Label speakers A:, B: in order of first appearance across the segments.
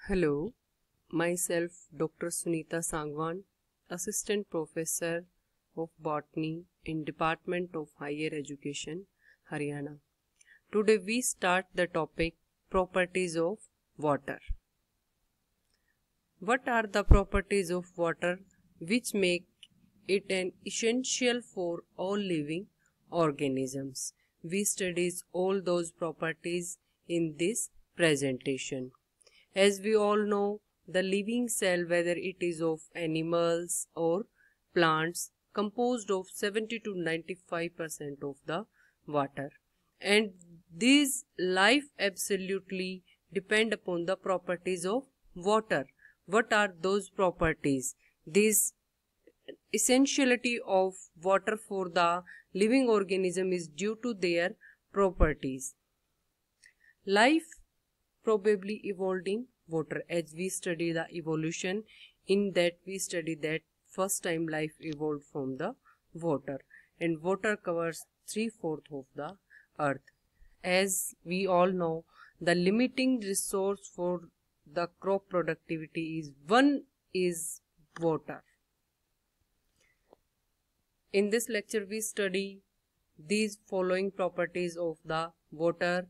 A: Hello, myself Dr. Sunita Sangwan, Assistant Professor of Botany in Department of Higher Education, Haryana. Today we start the topic Properties of Water. What are the properties of water which make it an essential for all living organisms? We study all those properties in this presentation. As we all know, the living cell, whether it is of animals or plants, composed of 70 to 95% of the water. And these life absolutely depend upon the properties of water. What are those properties? This essentiality of water for the living organism is due to their properties. Life probably evolved in water. As we study the evolution, in that we study that first time life evolved from the water, and water covers 3/4 of the earth. As we all know, the limiting resource for the crop productivity is water. In this lecture we study these following properties of the water: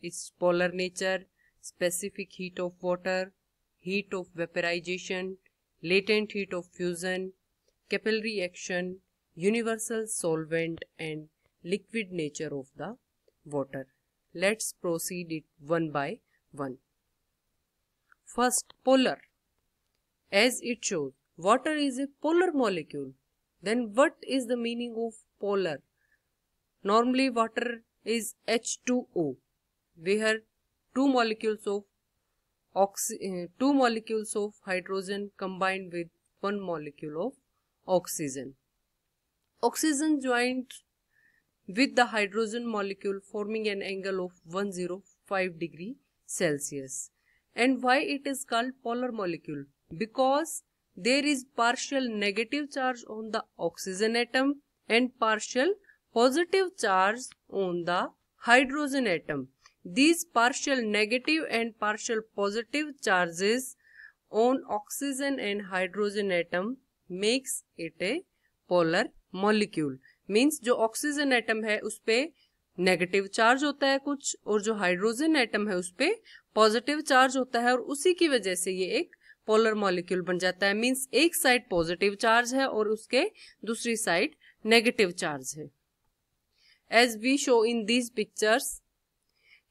A: its polar nature, specific heat of water, heat of vaporization, latent heat of fusion, capillary action, universal solvent, and liquid nature of the water. Let's proceed it one by one. First, polar. As it shows, water is a polar molecule. Then what is the meaning of polar? Normally water is H2O. We have two molecules of hydrogen combined with one molecule of oxygen. Oxygen joined with the hydrogen molecule forming an angle of 105 degree Celsius. And why it is called polar molecule? Because there is partial negative charge on the oxygen atom and partial positive charge on the hydrogen atom. These partial negative and partial positive charges on oxygen and hydrogen atom makes it a polar molecule. Means जो oxygen atom है उस पे negative charge होता है कुछ, और जो hydrogen atom है उस पे पॉजिटिव चार्ज होता है, और उसी की वजह से ये एक पोलर मॉलिक्यूल बन जाता है. मींस एक साइड पॉजिटिव चार्ज है और उसके दूसरी साइड नेगेटिव चार्ज है. As we show in these pictures,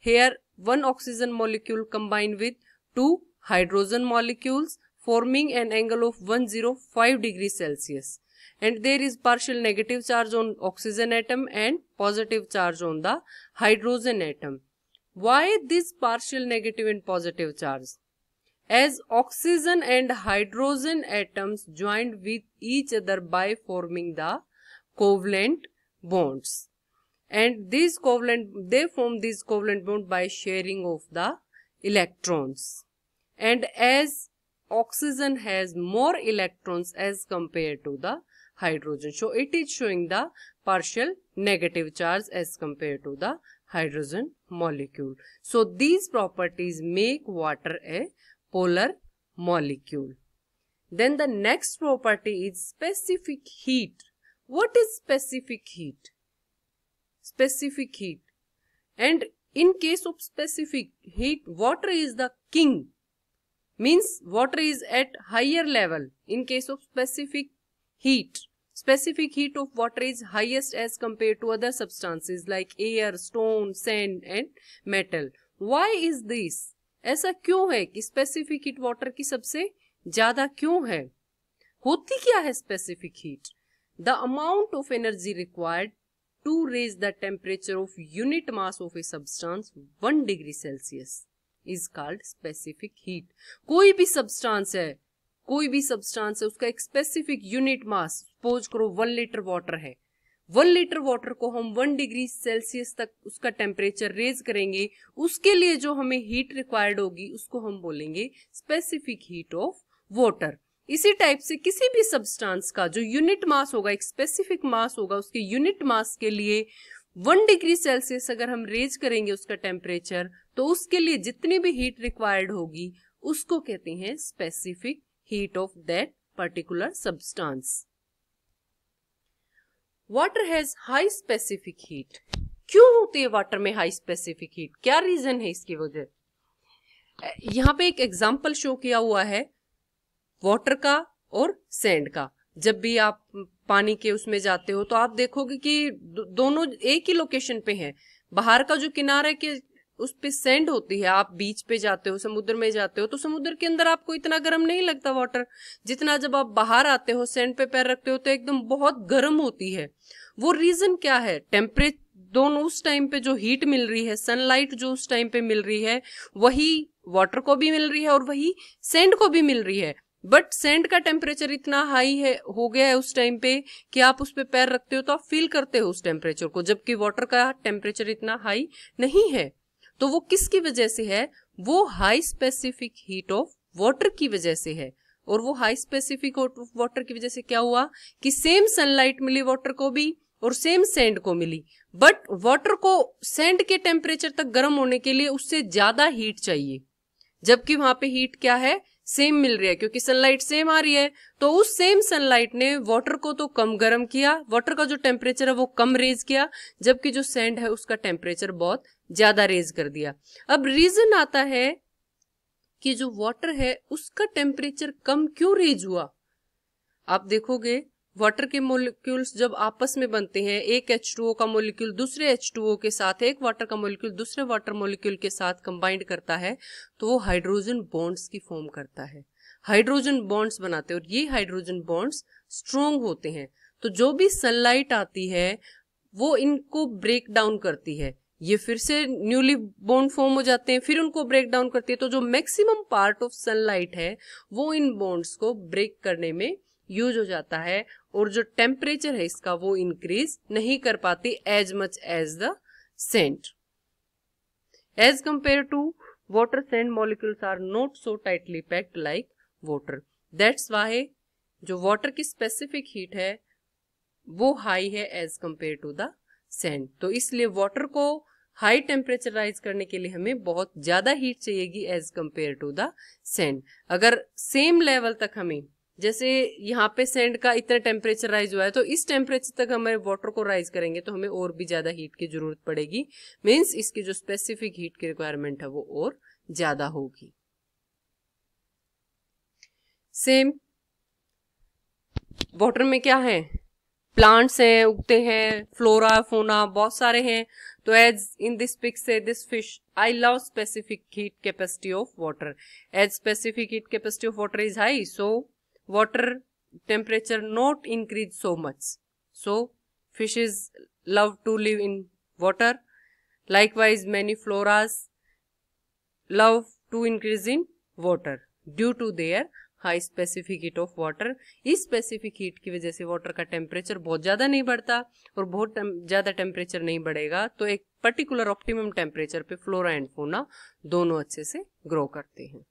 A: here one oxygen molecule combined with two hydrogen molecules forming an angle of 105 degrees Celsius, and there is partial negative charge on oxygen atom and positive charge on the hydrogen atom. Why this partial negative and positive charge? As oxygen and hydrogen atoms joined with each other by forming the covalent bonds. And they form these covalent bond by sharing of the electrons. And as oxygen has more electrons as compared to the hydrogen, so it is showing the partial negative charge as compared to the hydrogen molecule. So these properties make water a polar molecule. Then the next property is specific heat. What is specific heat? Specific heat. And in case of specific heat, water is the king. Means water is at higher level. In case of specific heat of water is highest as compared to other substances like air, stone, sand and metal. Why is this? ऐसा क्यों है कि specific heat water की सबसे ज्यादा क्यों है? होती क्या है specific heat? The amount of energy required to raise the temperature of unit mass of a substance 1 degree Celsius is called specific heat. कोई भी substance है उसका एक specific unit mass, suppose करो 1 लीटर water है, 1 लीटर water को हम 1 degree Celsius तक उसका टेम्परेचर रेज करेंगे, उसके लिए जो हमें हीट रिक्वायर्ड होगी उसको हम बोलेंगे स्पेसिफिक हीट ऑफ वाटर. इसी टाइप से किसी भी सब्सटेंस का जो यूनिट मास होगा, एक स्पेसिफिक मास होगा, उसके यूनिट मास के लिए 1 डिग्री सेल्सियस अगर हम रेज करेंगे उसका टेम्परेचर, तो उसके लिए जितनी भी हीट रिक्वायर्ड होगी उसको कहते हैं specific heat of that particular substance. Water has high specific heat. क्यों होती है वाटर में हाई स्पेसिफिक हीट, क्या रीजन है इसकी वजह? यहाँ पे एक एग्जाम्पल शो किया हुआ है वाटर का और सैंड का। जब भी आप पानी के उसमें जाते हो तो आप देखोगे कि दोनों एक ही लोकेशन पे हैं। बाहर का जो किनारा है कि उस पे सैंड होती है, आप बीच पे जाते हो, समुद्र में जाते हो तो समुद्र के अंदर आपको इतना गर्म नहीं लगता वाटर, जितना जब आप बाहर आते हो सैंड पे पैर रखते हो तो एकदम बहुत गर्म होती है। वो रीजन क्या है? टेम्परेचर, दोनों उस टाइम पे जो हीट मिल रही है, सनलाइट जो उस टाइम पे मिल रही है, वही वाटर को भी मिल रही है और वही सैंड को भी मिल रही है। बट सैंड का टेम्परेचर इतना हाई है, हो गया है उस टाइम पे कि आप उस पे पैर रखते हो तो आप फील करते हो उस टेम्परेचर को, जबकि वाटर का टेम्परेचर इतना हाई नहीं है। तो वो किसकी वजह से है? वो high specific heat of water की वजह से है। और वो high specific heat of water की वजह से क्या हुआ कि सेम सनलाइट मिली वाटर को भी और सेम सैंड को मिली, बट वाटर को सैंड के टेम्परेचर तक गर्म होने के लिए उससे ज्यादा हीट चाहिए, जबकि वहां पे हीट क्या है? सेम मिल रही है, क्योंकि सनलाइट सेम आ रही है। तो उस सेम सनलाइट ने वाटर को तो कम गर्म किया, वाटर का जो टेम्परेचर है वो कम रेज किया, जबकि जो सैंड है उसका टेम्परेचर बहुत ज्यादा रेज कर दिया। अब रीजन आता है कि जो वाटर है उसका टेम्परेचर कम क्यों रेज हुआ। आप देखोगे वाटर के मोलिक्यूल्स जब आपस में बनते हैं, एक H2O का मोलिक्यूल दूसरे H2O के साथ, एक वाटर का मोलिक्यूल दूसरे वाटर मोलिक्यूल के साथ कंबाइंड करता है तो वो हाइड्रोजन बॉन्ड्स की फॉर्म करता है, हाइड्रोजन बॉन्ड्स बनाते हैं और ये हाइड्रोजन बॉन्ड्स स्ट्रोंग होते हैं। तो जो भी सनलाइट आती है वो इनको ब्रेक डाउन करती है, ये फिर से न्यूली बॉन्ड फॉर्म हो जाते हैं, फिर उनको ब्रेक डाउन करती है। तो जो मैक्सिमम पार्ट ऑफ सनलाइट है वो इन बॉन्ड्स को ब्रेक करने में यूज हो जाता है और जो टेम्परेचर है इसका वो इंक्रीज नहीं कर पाती as much as the sand. As compare to water, sand molecules are not so tightly packed like water. That's why जो वाटर की स्पेसिफिक हीट है वो हाई है as compare to the sand. तो इसलिए वाटर को हाई टेम्परेचर राइज करने के लिए हमें बहुत ज्यादा हीट चाहिएगी as compare to the sand. अगर सेम लेवल तक हमें, जैसे यहाँ पे सैंड का इतना टेम्परेचर राइज हुआ है तो इस टेम्परेचर तक हमें वाटर को राइज करेंगे तो हमें और भी ज्यादा हीट की जरूरत पड़ेगी, मीन्स इसकी जो स्पेसिफिक हीट की रिक्वायरमेंट है वो और ज्यादा होगी। सेम वाटर में क्या है? प्लांट्स हैं, उगते हैं, फ्लोरा फोना बहुत सारे हैं। तो एज इन दिस पिक से this fish I love specific heat capacity of water. As specific heat capacity of water is high, so water temperature not increase so much, so fishes love to live in water. Likewise many floras love to increase in water due to their high specific heat of water। इस specific heat की वजह से water का temperature बहुत ज्यादा नहीं बढ़ता और बहुत ज्यादा temperature नहीं बढ़ेगा, तो एक particular optimum temperature पे flora and fauna दोनों अच्छे से grow करते हैं।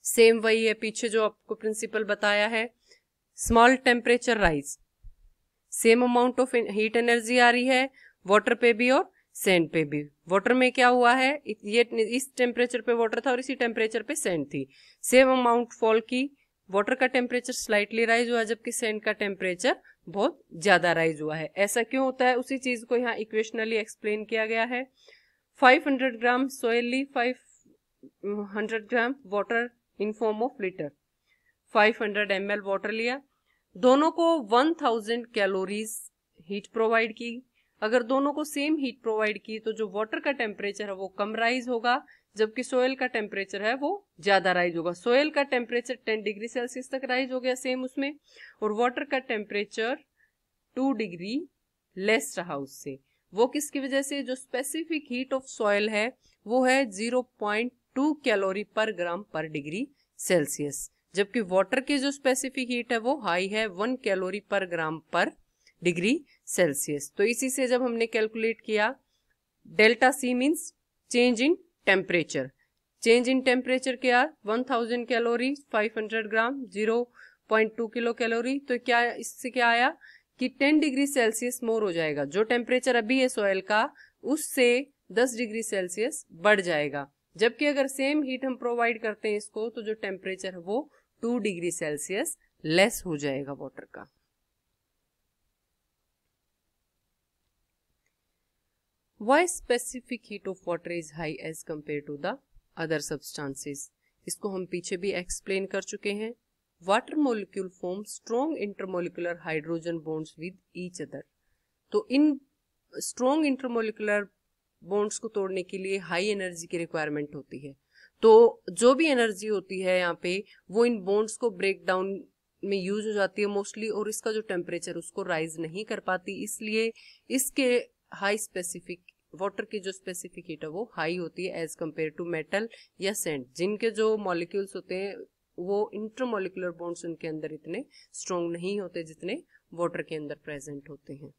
A: सेम वही है पीछे जो आपको प्रिंसिपल बताया है, small temperature rise, same amount of heat energy आ रही है वाटर पे भी और सैंड पे भी। वाटर में क्या हुआ है, ये इस टेम्परेचर पे वाटर था और इसी टेम्परेचर पे सैंड थी, सेम अमाउंट फॉल की, वाटर का टेम्परेचर स्लाइटली राइज हुआ जबकि सैंड का टेम्परेचर बहुत ज्यादा राइज हुआ है। ऐसा क्यों होता है उसी चीज को यहाँ इक्वेशनली एक्सप्लेन किया गया है। 500 ग्राम सोयल ली 500 gram water in form of litre, 500 ml water लिया, दोनों को 1000 कैलोरीज हीट प्रोवाइड की। अगर दोनों को सेम हीट प्रोवाइड की तो जो वाटर का टेम्परेचर है वो कम राइज होगा जबकि सोयल का टेम्परेचर है वो ज्यादा राइज होगा। सोयल का टेम्परेचर 10 डिग्री सेल्सियस तक राइज हो गया सेम उसमें, और वाटर का टेम्परेचर 2 डिग्री लेस रहा उससे। वो किसकी वजह से? जो स्पेसिफिक हीट ऑफ सॉइल है वो है 0.2 कैलोरी पर ग्राम पर डिग्री सेल्सियस, जबकि वाटर की जो स्पेसिफिक हीट है वो हाई है 1 कैलोरी पर ग्राम पर डिग्री सेल्सियस। तो इसी से जब हमने कैलकुलेट किया delta C means change in temperature, change in temperature क्या 1000 कैलोरी 500 ग्राम 0.2 किलो कैलोरी, तो क्या इससे क्या आया कि 10 डिग्री सेल्सियस मोर हो जाएगा, जो टेम्परेचर अभी है सॉइल का उससे 10 डिग्री सेल्सियस बढ़ जाएगा, जबकि अगर सेम हीट हम प्रोवाइड करते हैं इसको तो जो टेम्परेचर है वो 2 डिग्री सेल्सियस लेस हो जाएगा वाटर का। Why specific heat of water is high as compared to the other substances? इसको हम पीछे भी एक्सप्लेन कर चुके हैं। Water molecule form strong intermolecular hydrogen bonds with each other. तो इन स्ट्रॉन्ग इंटरमोलिकुलर बॉन्ड्स को तोड़ने के लिए हाई एनर्जी की रिक्वायरमेंट होती है। तो जो भी एनर्जी होती है यहाँ पे वो इन बॉन्ड्स को ब्रेक डाउन में यूज हो जाती है मोस्टली, और इसका जो टेम्परेचर उसको राइज नहीं कर पाती, इसलिए इसके हाई स्पेसिफिक वाटर की जो स्पेसिफिक हीट है वो हाई होती है एज कंपेयर टू मेटल या सैंड, जिनके जो मॉलिक्यूल्स होते हैं वो इंटरमोलिकुलर बॉन्ड्स उनके अंदर इतने स्ट्रॉन्ग नहीं होते जितने वाटर के अंदर प्रेजेंट होते हैं।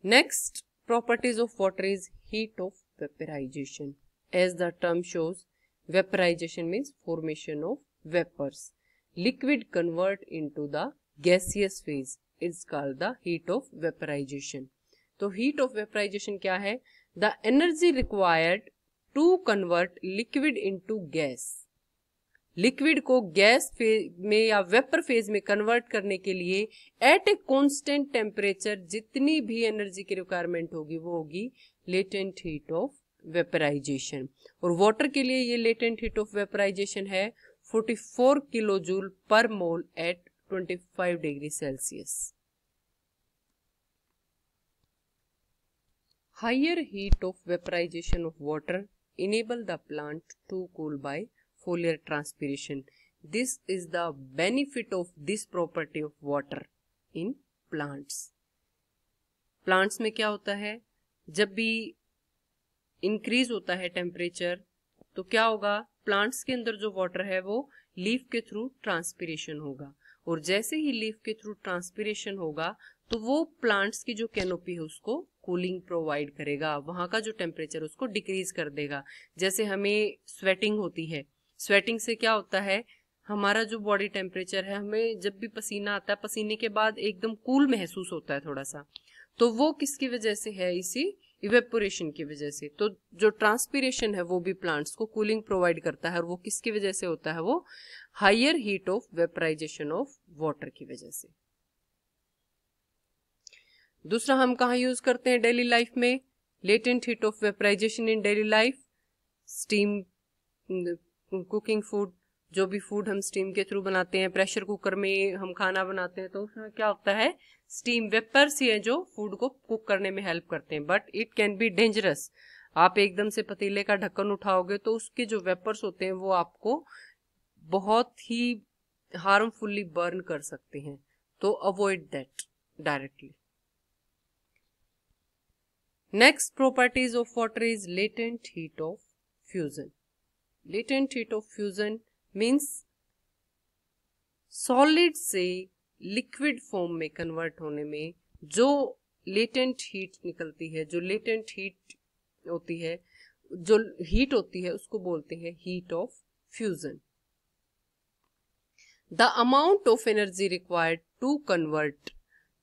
A: Next properties of water is heat of vaporization. As the term shows, vaporization means formation of vapors. Liquid convert into the gaseous phase. It's called the heat of vaporization. तो heat of vaporization क्या है? The energy required to convert liquid into gas. Liquid को gas phase में या vapour phase में convert करने के लिए एट ए कांस्टेंट टेम्परेचर जितनी भी एनर्जी की रिक्वायरमेंट होगी वो होगी लेटेंट हीट ऑफ वेपराइजेशन। और वाटर के लिए ये लेटेंट हीट ऑफ वेपराइजेशन है 44 kilo joule per mole at 25 degree Celsius. Higher heat of vaporization of water enable the plant to cool by foliar transpiration. This is the benefit of this property of water in plants. Plants में क्या होता है, जब भी increase होता है temperature तो क्या होगा, प्लांट्स के अंदर जो वाटर है वो लीफ के थ्रू ट्रांसपिरेशन होगा, और जैसे ही लीफ के थ्रू ट्रांसपिरेशन होगा तो वो प्लांट्स की जो कैनोपी है उसको कूलिंग प्रोवाइड करेगा, वहां का जो टेम्परेचर उसको डिक्रीज कर देगा। जैसे हमें स्वेटिंग होती है, स्वेटिंग से क्या होता है, हमारा जो बॉडी टेम्परेचर है, हमें जब भी पसीना आता है पसीने के बाद एकदम कूल महसूस होता है थोड़ा सा, तो वो किसकी वजह से है, इसी इवेपोरेशन की वजह से। तो जो ट्रांसपिरेशन है वो भी प्लांट्स को कूलिंग प्रोवाइड करता है, और वो किसकी वजह से होता है, वो higher heat of vaporization of water की वजह से। दूसरा हम कहाँ यूज करते हैं डेली लाइफ में, latent heat of vaporization in daily life, steam cooking food, जो भी फूड हम स्टीम के थ्रू बनाते हैं, प्रेशर कुकर में हम खाना बनाते हैं तो उसमें क्या होता है, स्टीम वेपर्स ही है जो फूड को कुक करने में हेल्प करते हैं, but it can be dangerous. आप एकदम से पतीले का ढक्कन उठाओगे तो उसके जो वेपर्स होते हैं वो आपको बहुत ही हार्मफुली बर्न कर सकते हैं, तो avoid that directly. Next properties of water is latent heat of fusion. Latent heat of fusion means solid से लिक्विड फॉर्म में कन्वर्ट होने में जो लेटेंट हीट निकलती है, जो लेटेंट हीट होती है, जो हीट होती है उसको बोलते हैं heat of fusion. The amount of energy required to convert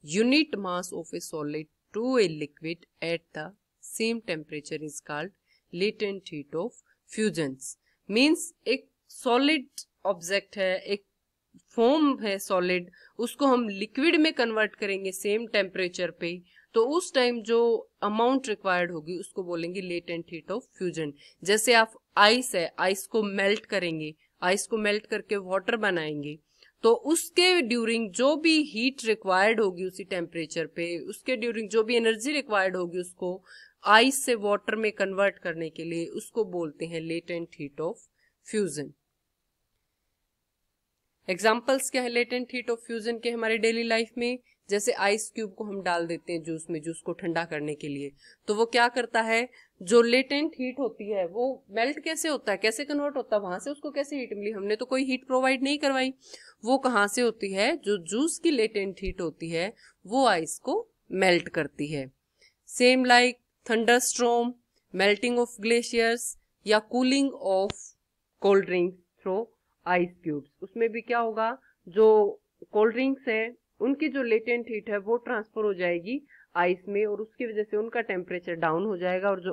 A: unit mass of a solid to a liquid at the same temperature is called latent heat of fusions. Means एक solid object है, एक form है solid, उसको हम liquid में convert करेंगे same temperature पे, तो उस टाइम जो अमाउंट रिक्वायर्ड होगी उसको बोलेंगे लेटेंट हीट ऑफ फ्यूजन। जैसे आप आइस है, आइस को मेल्ट करेंगे, आइस को मेल्ट करके वाटर बनाएंगे, तो उसके ड्यूरिंग जो भी हीट रिक्वायर्ड होगी उसी टेम्परेचर पे, उसके ड्यूरिंग जो भी एनर्जी रिक्वायर्ड होगी उसको आइस से वाटर में कन्वर्ट करने के लिए, उसको बोलते हैं latent heat of fusion. Examples क्या है लेटेंट हीट ऑफ फ्यूजन के हमारे डेली लाइफ में, जैसे आइस क्यूब को हम डाल देते हैं जूस में, जूस को ठंडा करने के लिए, तो वो क्या करता है, जो लेटेंट हीट होती है वो मेल्ट कैसे होता है, कैसे कन्वर्ट होता है, वहां से उसको कैसे हीट मिली, हमने तो कोई हीट प्रोवाइड नहीं करवाई, वो कहाँ से होती है, जो जूस की लेटेंट हीट होती है वो आइस को मेल्ट करती है। Same like thunderstorm, melting of glaciers या cooling of cold drink through ice cubes, उसमें भी क्या होगा, जो कोल्ड ड्रिंक्स है उनकी जो लेटेंट हीट है वो ट्रांसफर हो जाएगी आइस में, और उसकी वजह से उनका टेम्परेचर डाउन हो जाएगा, और जो